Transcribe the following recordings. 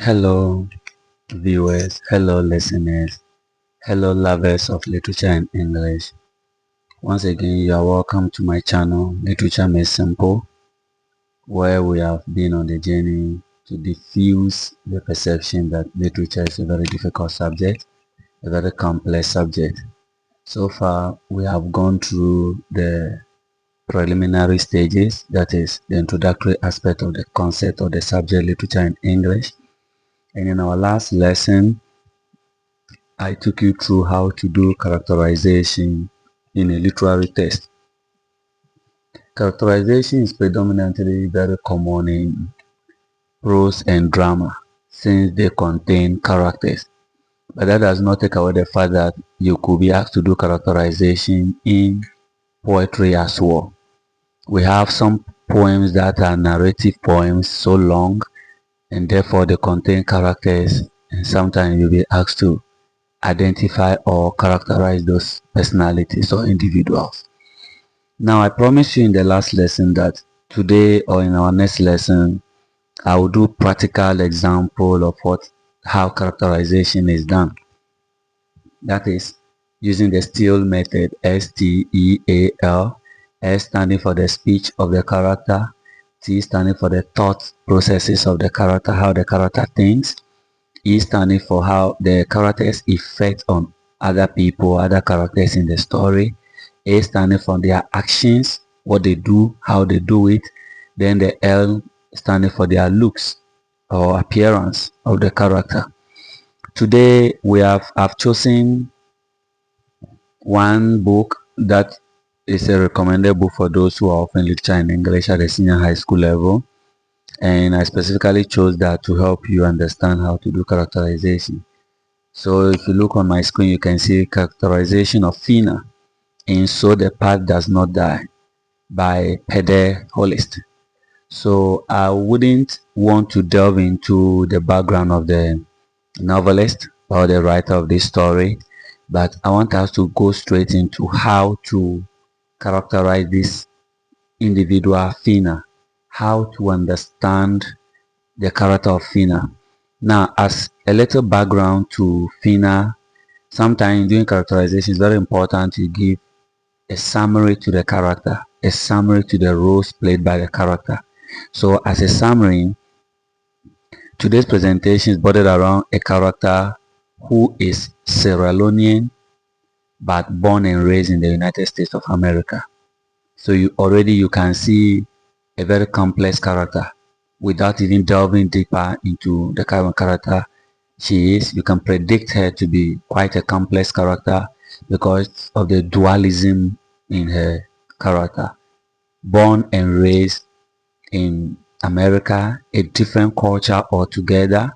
Hello, viewers, hello, listeners, hello, lovers of literature and English. Once again, you are welcome to my channel, Literature Made Simple, where we have been on the journey to diffuse the perception that literature is a very difficult subject, a very complex subject. So far, we have gone through the preliminary stages, that is, the introductory aspect of the concept of the subject literature and English. And in our last lesson, I took you through how to do characterization in a literary text. Characterization is predominantly very common in prose and drama since they contain characters. But that does not take away the fact that you could be asked to do characterization in poetry as well. We have some poems that are narrative poems so long and therefore they contain characters, and sometimes you'll be asked to identify or characterize those personalities or individuals. Now, I promised you in the last lesson that today or in our next lesson, I will do practical example of how characterization is done. That is using the STEAL method, STEAL, S standing for the speech of the character, T standing for the thought processes of the character, how the character thinks, E standing for how the characters effect on other people, other characters in the story. A standing for their actions, what they do, how they do it. Then the L standing for their looks or appearance of the character. Today I've chosen one book that is a recommended book for those who are offering literature in English at the senior high school level. And I specifically chose that to help you understand how to do characterization. So if you look on my screen, you can see characterization of Fina in So the Path Does Not Die by Pede Holist. So I wouldn't want to delve into the background of the novelist or the writer of this story, but I want us to go straight into how to characterize this individual Fina, how to understand the character of Fina. Now, as a little background to Fina, sometimes during characterization it's very important to give a summary to the character, a summary to the roles played by the character. So as a summary, today's presentation is bordered around a character who is Sierra Leonean but born and raised in the United States of America. So you can see a very complex character without even delving deeper into the kind of character she is. You can predict her to be quite a complex character because of the dualism in her character. Born and raised in America, a different culture altogether,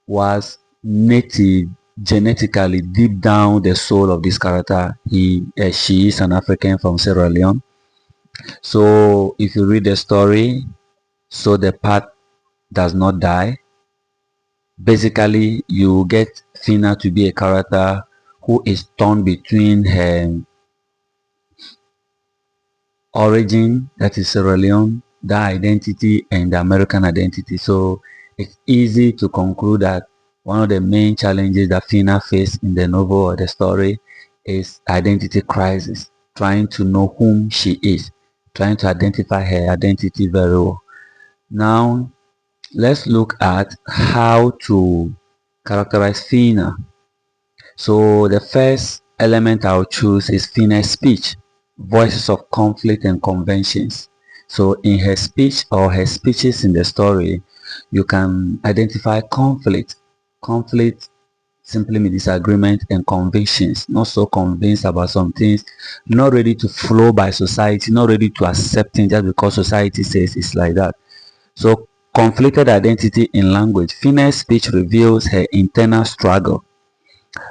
was native genetically deep down the soul of this character. She is an African from Sierra Leone. So if you read the story, So the Path Does Not Die, basically you get Fina to be a character who is torn between her origin, that is Sierra Leone, that identity, and the American identity. So it's easy to conclude that one of the main challenges that Fina faced in the novel or the story is identity crisis, trying to know whom she is, trying to identify her identity very well. Now, let's look at how to characterize Fina. So the first element I'll choose is Fina's speech, voices of conflict and conventions. So in her speech or her speeches in the story, you can identify conflict. Conflict simply means disagreement, and convictions, not so convinced about some things, not ready to flow by society, not ready to accept things just because society says it's like that. So conflicted identity in language. Fina's speech reveals her internal struggle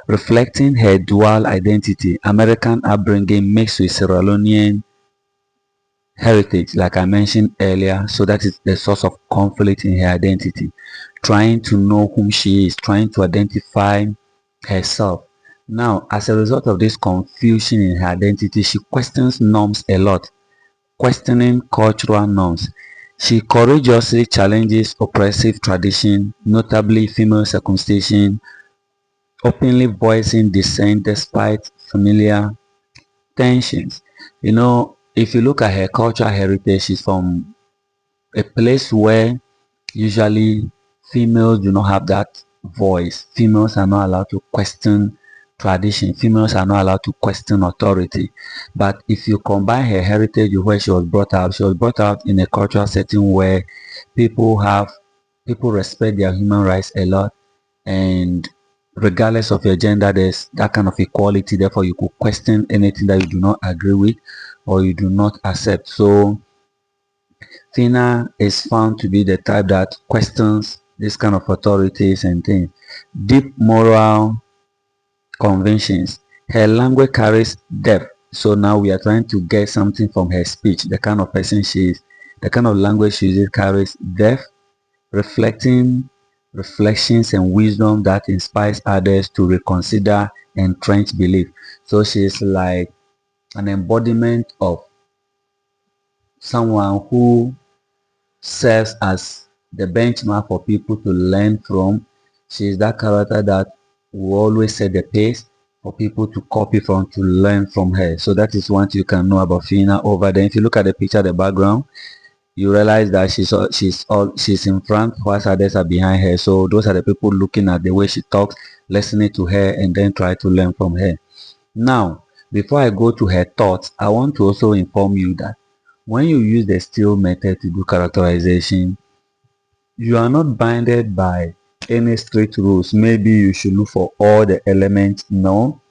reflecting her dual identity, American upbringing mixed with Sierra Leonean heritage, like I mentioned earlier. So that is the source of conflict in her identity. Trying to know whom she is, trying to identify herself. Now, as a result of this confusion in her identity, she questions norms a lot, questioning cultural norms. She courageously challenges oppressive tradition, notably female circumcision, openly voicing dissent despite familiar tensions. If you look at her cultural heritage, she's from a place where usually females do not have that voice. Females are not allowed to question tradition. Females are not allowed to question authority. But if you combine her heritage with where she was brought up in a cultural setting where people have people respect their human rights a lot, and regardless of your gender, there's that kind of equality. Therefore, you could question anything that you do not agree with or you do not accept. So Fina is found to be the type that questions this kind of authorities and things. Deep moral convictions. Her language carries depth. So now we are trying to get something from her speech. The kind of person she is, the kind of language she uses carries depth, reflecting reflections and wisdom that inspires others to reconsider entrenched belief. So she is like an embodiment of someone who serves as the benchmark for people to learn from. She is that character that will always set the pace for people to copy from, to learn from her. So that is what you can know about Fina over there. If you look at the picture, the background, you realize that she's in front whilst others are behind her. So those are the people looking at the way she talks, listening to her, and then try to learn from her. Now, before I go to her thoughts, I want to also inform you that when you use the still method to do characterization, you are not binded by any strict rules. Maybe you should look for all the elements, no,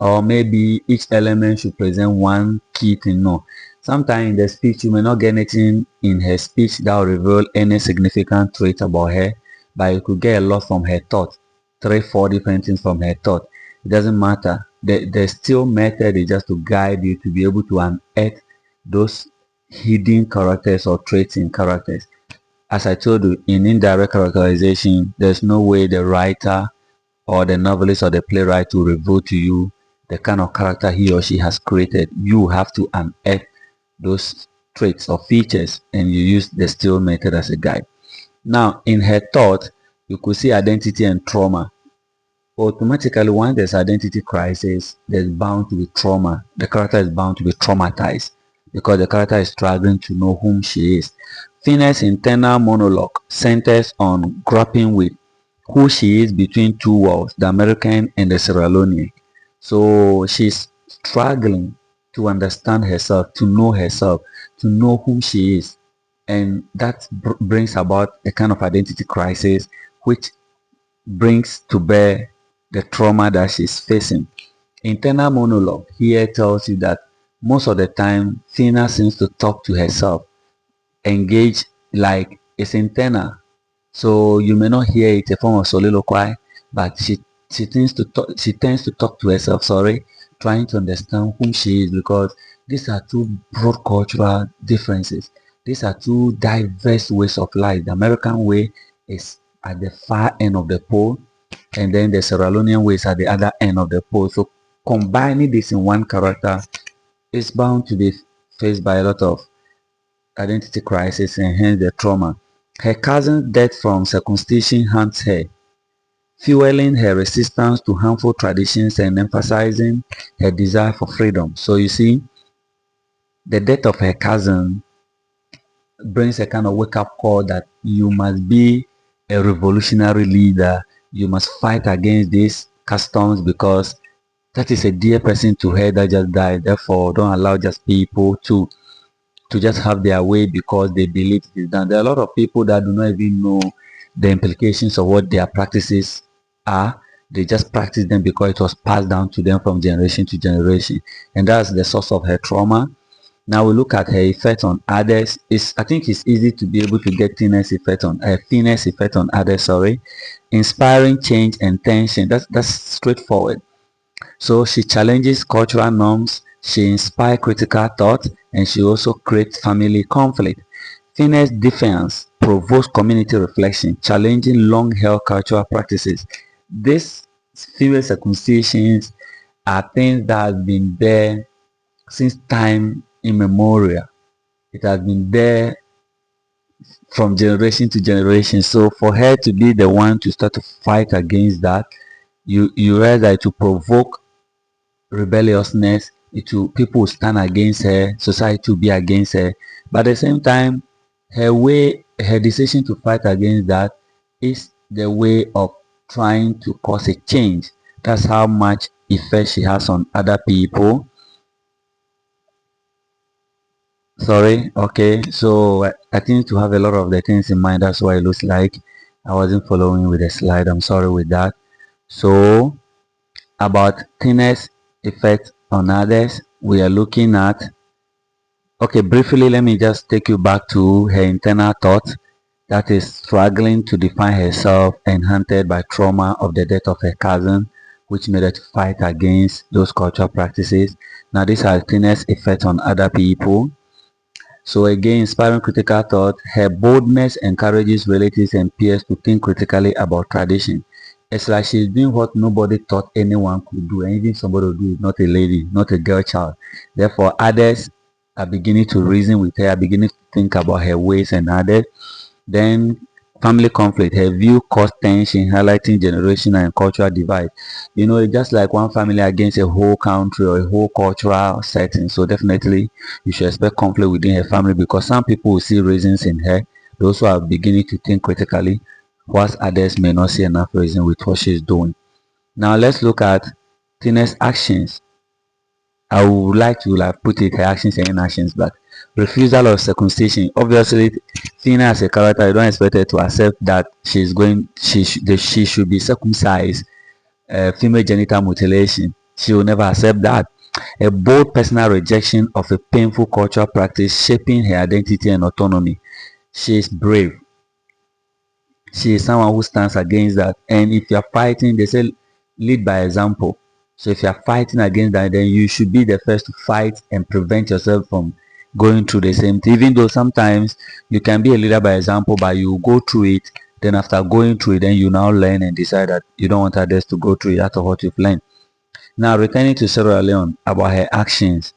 or maybe each element should present one key thing, no. Sometimes in the speech, you may not get anything in her speech that will reveal any significant trait about her, but you could get a lot from her thought, three, four different things from her thought. It doesn't matter. The still method is just to guide you to be able to unearth those hidden characters or traits in characters. As I told you, in indirect characterization, there's no way the writer or the novelist or the playwright will reveal to you the kind of character he or she has created. You have to unearth those traits or features, and you use the still method as a guide. Now, in her thought, you could see identity and trauma. Automatically, when there's identity crisis, there's bound to be trauma. The character is bound to be traumatized because the character is struggling to know whom she is. Fina's internal monologue centers on grappling with who she is between two worlds, the American and the Sierra Leonean. So she's struggling to understand herself, to know whom she is. And that brings about a kind of identity crisis, which brings to bear the trauma that she's facing. Internal monologue here tells you that most of the time, Fina seems to talk to herself, engage like it's internal. So you may not hear it a form of soliloquy, but she tends to talk to herself, sorry, trying to understand whom she is, because these are two broad cultural differences. These are two diverse ways of life. The American way is at the far end of the pole, and then the Sierra Leonean way is at the other end of the pole. So combining this in one character is bound to be faced by a lot of identity crisis and hence the trauma. Her cousin's death from circumcision haunts her, fueling her resistance to harmful traditions and emphasizing her desire for freedom. So you see, the death of her cousin brings a kind of wake-up call that you must be a revolutionary leader. You must fight against these customs because that is a dear person to her that just died. Therefore, don't allow just people to just have their way because they believe it is done. There are a lot of people that do not even know the implications of what their practices are. They just practice them because it was passed down to them from generation to generation. And that's the source of her trauma. Now we look at her effect on others. I think it's easy to be able to get thinness effect on others, sorry. Inspiring change and tension. That's straightforward. So she challenges cultural norms, she inspires critical thought, and she also creates family conflict. Fina's defense provokes community reflection, challenging long-held cultural practices. These female circumcisions are things that have been there since time immemorial. It has been there from generation to generation. So for her to be the one to start to fight against that, you realize that to provoke rebelliousness, it will people will stand against her, society will be against her. But at the same time, her decision to fight against that is the way of trying to cause a change. That's how much effect she has on other people. Sorry, okay. So I think to have a lot of the things in mind. That's why it looks like I wasn't following with the slide. I'm sorry with that. So about thinness effect on others, we are looking at. Okay, briefly, let me just take you back to her internal thoughts, that is struggling to define herself and haunted by trauma of the death of her cousin, which made her to fight against those cultural practices. Now, this has thinness effect on other people. So again, inspiring critical thought, her boldness encourages relatives and peers to think critically about tradition. It's like she's doing what nobody thought anyone could do, and even somebody would do it, not a lady, not a girl child. Therefore, others are beginning to reason with her, are beginning to think about her ways and others. Then family conflict, her view caused tension, highlighting generational and cultural divide. It's just like one family against a whole country or a whole cultural setting. So definitely you should expect conflict within her family, because some people will see reasons in her. Those who are beginning to think critically, whilst others may not see enough reason with what she's doing. Now let's look at Tina's actions. I would like to put it her actions and inactions, but refusal of circumcision. Obviously, Fina as a character, you don't expect her to accept that she should be circumcised. Female genital mutilation. She will never accept that. A bold personal rejection of a painful cultural practice shaping her identity and autonomy. She is brave. She is someone who stands against that. And if you are fighting, they say lead by example. So if you are fighting against that, then you should be the first to fight and prevent yourself from going through the same thing. Even though sometimes you can be a leader by example, but you go through it. Then after going through it, then you now learn and decide that you don't want others to go through it after what you've learned. Now returning to Sierra Leone about her actions.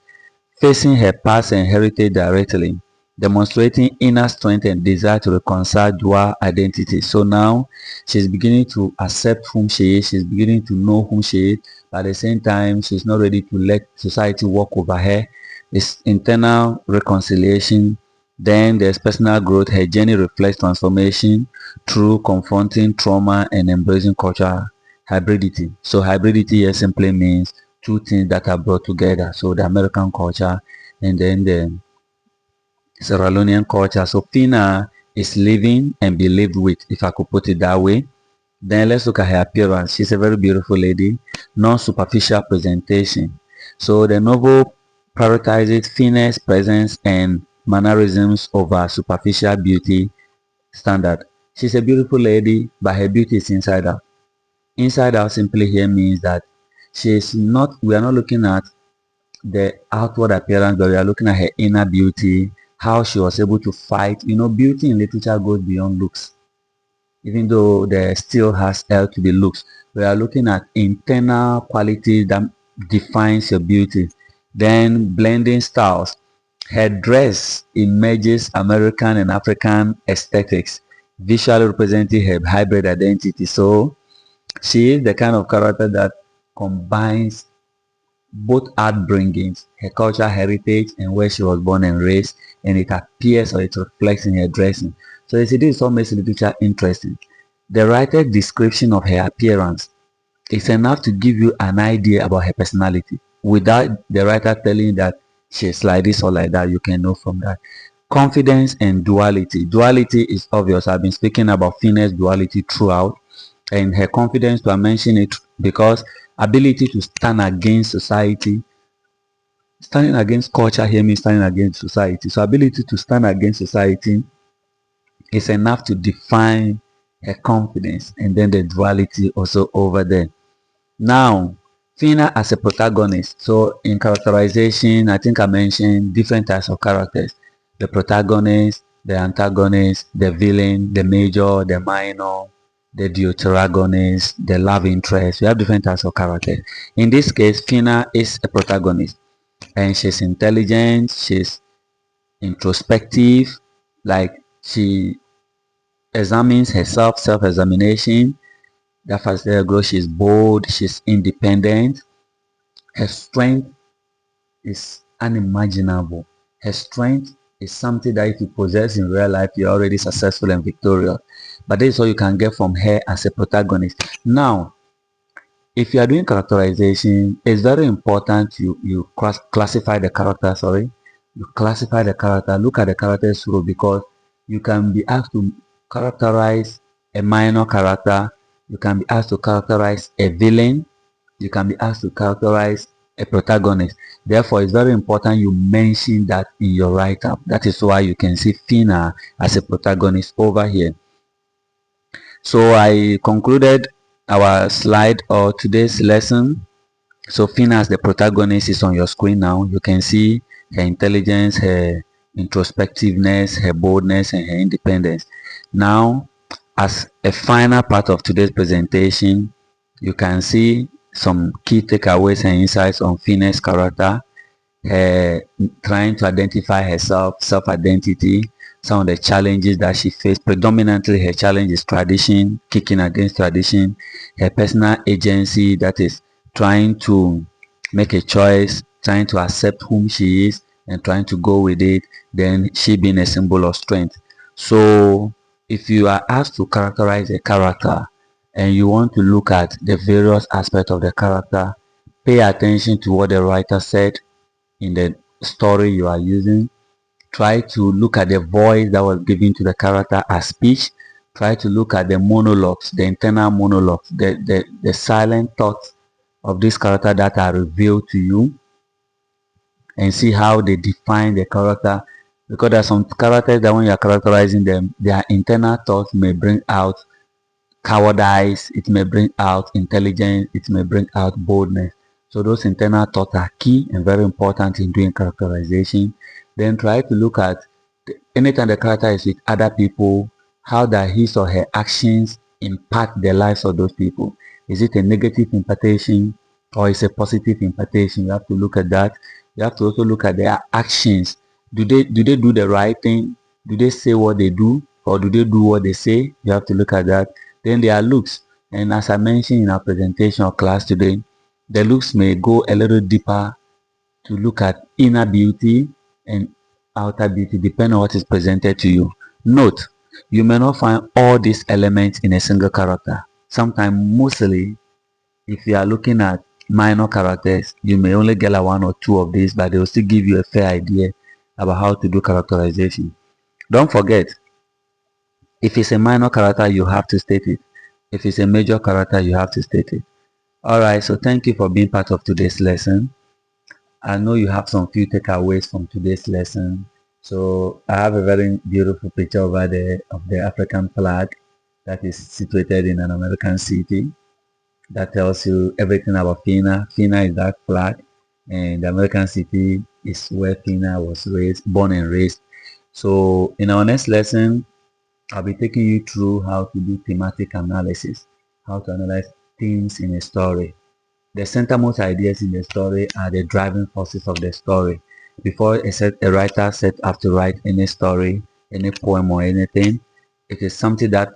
Facing her past and heritage directly, demonstrating inner strength and desire to reconcile dual identity. So now she's beginning to accept whom she is, she's beginning to know whom she is, but at the same time, she's not ready to let society walk over her. It's internal reconciliation. Then there's personal growth. Her journey reflects transformation through confronting trauma and embracing cultural hybridity. So hybridity here simply means two things that are brought together. So the American culture and then the Sierra Leonean culture. So Fina is living and be lived with, if I could put it that way. Then let's look at her appearance. She's a very beautiful lady, non-superficial presentation. So the novel prioritizes Fina's presence and mannerisms over superficial beauty standard. She's a beautiful lady, but her beauty is inside out. Inside out simply here means that we are not looking at the outward appearance, but we are looking at her inner beauty, how she was able to fight. Beauty in literature goes beyond looks, even though there still has held to be looks. We are looking at internal qualities that defines your beauty. Then blending styles. Her dress images American and African aesthetics, visually representing her hybrid identity. So she is the kind of character that combines both upbringings, her cultural heritage, and where she was born and raised, and it appears or it reflects in her dressing. So you see, this is what makes literature interesting. The writer's description of her appearance is enough to give you an idea about her personality without the writer telling you that she's like this or like that. You can know from that. Confidence and duality. Duality is obvious. I've been speaking about Fina's duality throughout, and her confidence, to mention it because ability to stand against society. Standing against culture here means standing against society. So ability to stand against society is enough to define her confidence, and then the duality also over there. Now, Fina as a protagonist. So in characterization, I think I mentioned different types of characters. The protagonist, the antagonist, the villain, the major, the minor, the deuteragonist, the love interest. We have different types of characters. In this case, Fina is a protagonist, and she's intelligent, she's introspective, like she examines herself, self-examination. That first girl, she's bold, she's independent. Her strength is unimaginable. Her strength is something that if you possess in real life, you're already successful and victorious. But this is all you can get from her as a protagonist. Now, if you are doing characterization, it's very important you classify the character. Sorry, you classify the character. Look at the character's role, because you can be asked to characterize a minor character. You can be asked to characterize a villain. You can be asked to characterize a protagonist. Therefore, it's very important you mention that in your write-up. That is why you can see Fina as a protagonist over here. So I concluded our slide or today's lesson. So Fina as the protagonist is on your screen now. You can see her intelligence, her introspectiveness, her boldness, and her independence. Now, as a final part of today's presentation, you can see some key takeaways and insights on Fina's character, her trying to identify herself, self-identity, some of the challenges that she faced. Predominantly, her challenge is tradition, kicking against tradition, her personal agency, that is trying to make a choice, trying to accept whom she is and trying to go with it, then she being a symbol of strength. So if you are asked to characterize a character and you want to look at the various aspects of the character, pay attention to what the writer said in the story you are using. Try to look at the voice that was given to the character as speech. Try to look at the monologues, the internal monologues, the silent thoughts of this character that are revealed to you, and see how they define the character. Because there are some characters that when you are characterizing them, their internal thoughts may bring out cowardice, it may bring out intelligence, it may bring out boldness. So those internal thoughts are key and very important in doing characterization. Then try to look at anytime the character is with other people, how that his or her actions impact the lives of those people. Is it a negative impartation or is it a positive impartation? You have to look at that. You have to also look at their actions. Do they do the right thing? Do they say what they do or do they do what they say? You have to look at that. Then their looks. And as I mentioned in our presentation or class today, the looks may go a little deeper to look at inner beauty and outer beauty depending on what is presented to you. Note, you may not find all these elements in a single character. Sometimes, mostly, if you are looking at minor characters, you may only get like one or two of these, but they will still give you a fair idea about how to do characterization. Don't forget, if it's a minor character, you have to state it. If it's a major character, you have to state it. Alright, so thank you for being part of today's lesson. I know you have some few takeaways from today's lesson. So I have a very beautiful picture over there of the African flag that is situated in an American city. That tells you everything about Fina. Fina is that flag, and the American city is where Fina was raised, born and raised. So in our next lesson, I'll be taking you through how to do thematic analysis, how to analyze themes in a story. The centermost ideas in the story are the driving forces of the story. Before a writer set out to write any story, any poem or anything, it is something that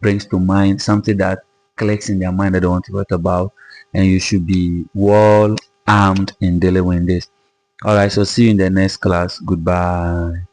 brings to mind, something that clicks in their mind that they want to write about, and you should be well armed in dealing with this. Alright, so see you in the next class. Goodbye.